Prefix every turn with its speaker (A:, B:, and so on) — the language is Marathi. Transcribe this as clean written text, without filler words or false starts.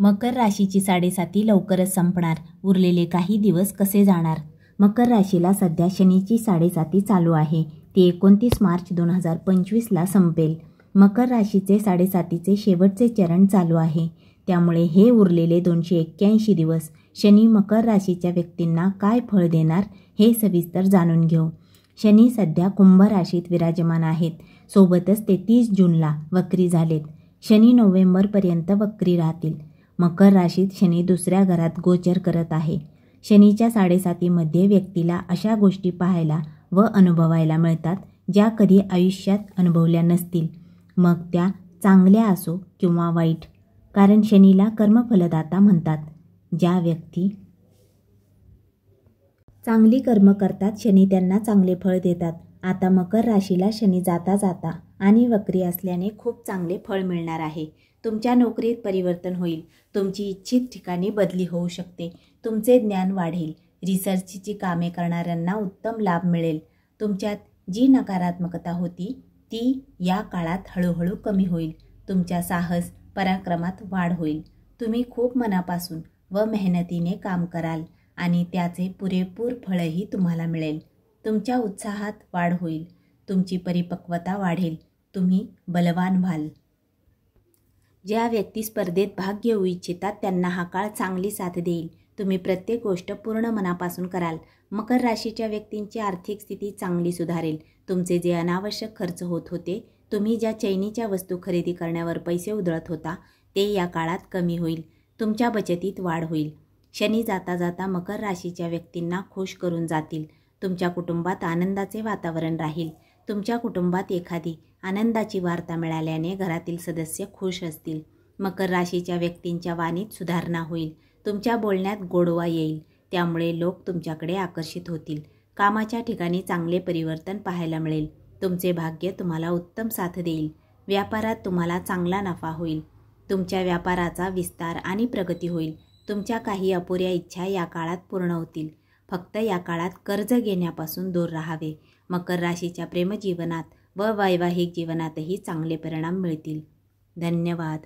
A: मकर राशीची 7.5 लवकरच संपणार. उरलेले काही दिवस कसे जाणार? मकर राशीला सध्या शनीची 7.5 चालू आहे. ती 29 मार्च 2025ला संपेल. मकर राशीचे 7.5चे शेवटचे चरण चालू आहे. त्यामुळे हे उरलेले 281 दिवस शनी मकर राशीच्या व्यक्तींना काय फळ देणार हे सविस्तर जाणून घेऊ. शनी सध्या कुंभ राशीत विराजमान आहेत. सोबतच ते 30 जूनला वक्री झालेत. शनी नोव्हेंबरपर्यंत वक्री राहतील. मकर राशीत शनी दुसऱ्या घरात गोचर करत आहे. शनीच्या 7.5मध्ये व्यक्तीला अशा गोष्टी पाहायला व अनुभवायला मिळतात ज्या कधी आयुष्यात अनुभवल्या नसतील, मग त्या चांगल्या असो किंवा वाईट. कारण शनीला कर्मफलदाता म्हणतात. ज्या व्यक्ती चांगली कर्म करतात शनी त्यांना चांगले फळ देतात. आता मकर राशीला शनी जाता जाता आणि वक्री असल्याने खूप चांगले फळ मिळणार आहे. तुमच्या नोकरीत परिवर्तन होईल. तुमची इच्छित ठिकाणी बदली होऊ शकते. तुमचे ज्ञान वाढेल. रिसर्चची कामे करणाऱ्यांना उत्तम लाभ मिळेल. तुमच्यात जी नकारात्मकता होती ती या काळात हळूहळू कमी होईल. तुमच्या साहस पराक्रमात वाढ होईल. तुम्ही खूप मनापासून व मेहनतीने काम कराल आणि त्याचे पुरेपूर फळही तुम्हाला मिळेल. तुमच्या उत्साहात वाढ होईल. तुमची परिपक्वता वाढेल. तुम्ही बलवान व्हाल. ज्या व्यक्ती स्पर्धेत भाग घेऊ इच्छितात त्यांना हा काळ चांगली साथ देईल. तुम्ही प्रत्येक गोष्ट पूर्ण मनापासून कराल. मकर राशीच्या व्यक्तींची आर्थिक स्थिती चांगली सुधारेल. तुमचे जे अनावश्यक खर्च होत होते, तुम्ही ज्या चैनीच्या वस्तू खरेदी करण्यावर पैसे उधळत होता, ते या काळात कमी होईल. तुमच्या बचतीत वाढ होईल. शनी जाता जाता मकर राशीच्या व्यक्तींना खुश करून जातील. तुमच्या कुटुंबात आनंदाचे वातावरण राहील. तुमच्या कुटुंबात एखादी आनंदाची वार्ता मिळाल्याने घरातील सदस्य खुश असतील. मकर राशीच्या व्यक्तींच्या वाणीत सुधारणा होईल. तुमच्या बोलण्यात गोडवा येईल. त्यामुळे लोक तुमच्याकडे आकर्षित होतील. कामाच्या ठिकाणी चांगले परिवर्तन पाहायला मिळेल. तुमचे भाग्य तुम्हाला उत्तम साथ देईल. व्यापारात तुम्हाला चांगला नफा होईल. तुमच्या व्यापाराचा विस्तार आणि प्रगती होईल. तुमच्या काही अपुऱ्या इच्छा या काळात पूर्ण होतील. फक्त या काळात कर्ज घेण्यापासून दूर राहावे. मकर राशीच्या प्रेमजीवनात व वैवाहिक जीवनातही चांगले परिणाम मिळतील. धन्यवाद.